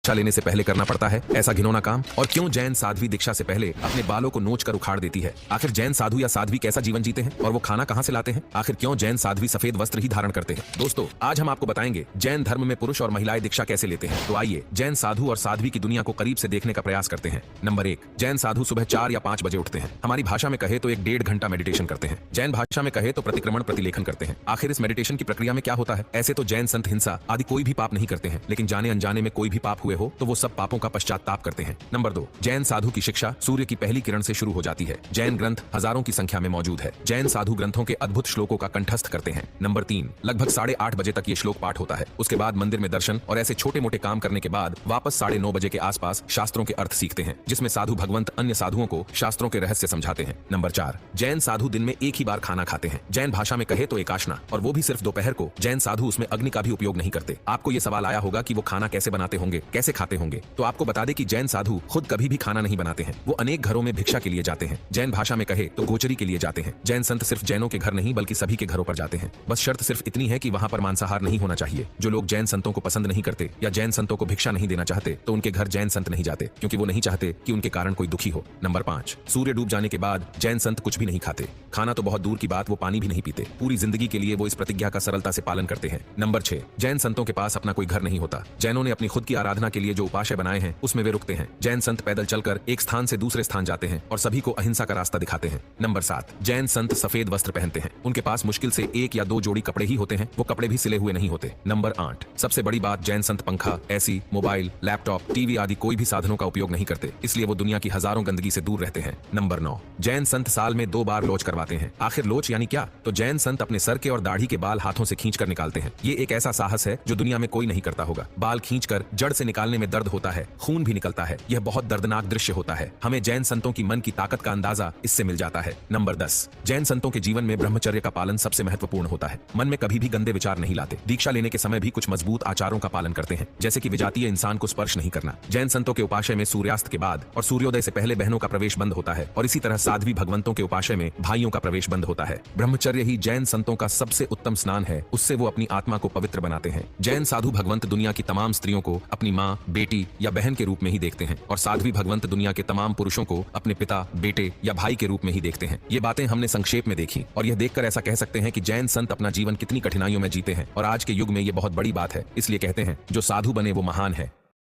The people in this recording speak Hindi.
दीक्षा लेने से पहले करना पड़ता है ऐसा घिनौना काम? और क्यों जैन साध्वी दीक्षा से पहले अपने बालों को नोच कर उखाड़ देती है? आखिर जैन साधु या साध्वी कैसा जीवन जीते हैं और वो खाना कहां से लाते हैं? आखिर क्यों जैन साध्वी सफेद वस्त्र ही धारण करते हैं? दोस्तों, आज हम आपको बताएंगे जैन धर्म में पुरुष और महिलाएं दीक्षा कैसे लेते हैं। तो आइए जैन साधु और साध्वी की दुनिया को करीब से देखने का प्रयास करते हैं। नंबर 1, जैन साधु सुबह 4 या 5 बजे उठते हैं। हमारी भाषा में कहे तो 1-1.5 घंटा मेडिटेशन करते हैं। जैन भाषा में कहे तो प्रतिक्रमण प्रतिलेखन करते हैं। आखिर इस मेडिटेशन की प्रक्रिया में क्या होता है? ऐसे तो जैन संत हिंसा आदि कोई भी पाप नहीं करते हैं, लेकिन जाने अनजाने में कोई भी पाप हुए हो तो वो सब पापों का पश्चाताप करते हैं। नंबर 2, जैन साधु की शिक्षा सूर्य की पहली किरण से शुरू हो जाती है। जैन ग्रंथ हजारों की संख्या में मौजूद है। जैन साधु ग्रंथों के अद्भुत श्लोकों का कंठस्थ करते हैं। नंबर 3, लगभग 8:30 बजे तक ये श्लोक पाठ होता है। उसके बाद मंदिर में दर्शन और ऐसे छोटे मोटे काम करने के बाद वापस 9:30 बजे के आसपास शास्त्रों के अर्थ सीखते हैं, जिसमें साधु भगवंत अन्य साधुओं को शास्त्रों के रहस्य समझाते हैं। नंबर 4, जैन साधु दिन में एक ही बार खाना खाते हैं। जैन भाषा में कहे तो एकाशना, और वो भी सिर्फ दोपहर को। जैन साधु उसमें अग्नि का भी उपयोग नहीं करते। आपको ये सवाल आया होगा कि वो खाना कैसे बनाते होंगे, कैसे खाते होंगे? तो आपको बता दें कि जैन साधु खुद कभी भी खाना नहीं बनाते हैं। वो अनेक घरों में भिक्षा के लिए जाते हैं। जैन भाषा में कहे तो गोचरी के लिए जाते हैं। जैन संत सिर्फ जैनों के घर नहीं बल्कि सभी के घरों पर जाते हैं। बस शर्त सिर्फ इतनी है कि वहां पर मांसाहार नहीं होना चाहिए। जो लोग जैन संतों को पसंद नहीं करते या जैन संतों को भिक्षा नहीं देना चाहते तो उनके घर जैन संत नहीं जाते, क्योंकि वो नहीं चाहते कि उनके कारण कोई दुखी हो। नंबर 5, सूर्य डूब जाने के बाद जैन संत कुछ भी नहीं खाते। खाना तो बहुत दूर की बात, वो पानी भी नहीं पीते। पूरी जिंदगी के लिए वो इस प्रतिज्ञा का सरलता से पालन करते हैं। नंबर 6, जैन संतों के पास अपना कोई घर नहीं होता। जैनों ने अपनी खुद की आराधना के लिए जो उपास्य बनाए हैं उसमें वे रुकते हैं। जैन संत पैदल चलकर एक स्थान से दूसरे स्थान जाते हैं और सभी को अहिंसा का रास्ता दिखाते हैं। नंबर 7, जैन संत सफेद वस्त्र पहनते हैं। उनके पास मुश्किल से 1 या 2 जोड़ी कपड़े ही होते हैं। वो कपड़े भी सिले हुए नहीं होते। नंबर 8, सबसे बड़ी बात, जैन संत पंखा, एसी, मोबाइल, लैपटॉप, टीवी आदि कोई भी साधनों का उपयोग नहीं करते, इसलिए वो दुनिया की हजारों गंदगी से दूर रहते हैं। नंबर 9, जैन संत साल में 2 बार लोच करवाते हैं। आखिर लोच यानी क्या? तो जैन संत अपने सर के और दाढ़ी के बाल हाथों से खींचकर निकालते हैं। ये एक ऐसा साहस है जो दुनिया में कोई नहीं करता होगा। बाल खींचकर जड़ से निकालने में दर्द होता है, खून भी निकलता है। यह बहुत दर्दनाक दृश्य होता है। हमें जैन संतों की मन की ताकत का अंदाजा इससे मिल जाता है। नंबर 10, जैन संतों के जीवन में ब्रह्मचर्य का पालन सबसे महत्वपूर्ण होता है। मन में कभी भी गंदे विचार नहीं लाते। दीक्षा लेने के समय भी कुछ मजबूत आचारों का पालन करते हैं, जैसे कि विजातीय इंसान को स्पर्श नहीं करना। जैन संतों के उपास्य में सूर्यास्त के बाद और सूर्योदय से पहले बहनों का प्रवेश बंद होता है, और इसी तरह साध्वी भगवंतों के उपास्य में भाइयों का प्रवेश बंद होता है। ब्रह्मचर्य ही जैन संतों का सबसे उत्तम स्नान है। उससे वो अपनी आत्मा को पवित्र बनाते हैं। जैन साधु भगवंत दुनिया की तमाम स्त्रियों को अपनी माँ, बेटी या बहन के रूप में ही देखते हैं, और साध्वी भगवंत दुनिया के तमाम पुरुषों को अपने पिता, बेटे या भाई के रूप में ही देखते हैं। ये बातें हमने संक्षेप में देखी, और यह देखकर ऐसा कह सकते हैं कि जैन संत अपना जीवन कितनी कठिनाइयों में जीते हैं, और आज के युग में ये बहुत बड़ी बात है। इसलिए कहते हैं जो साधु बने वो महान है।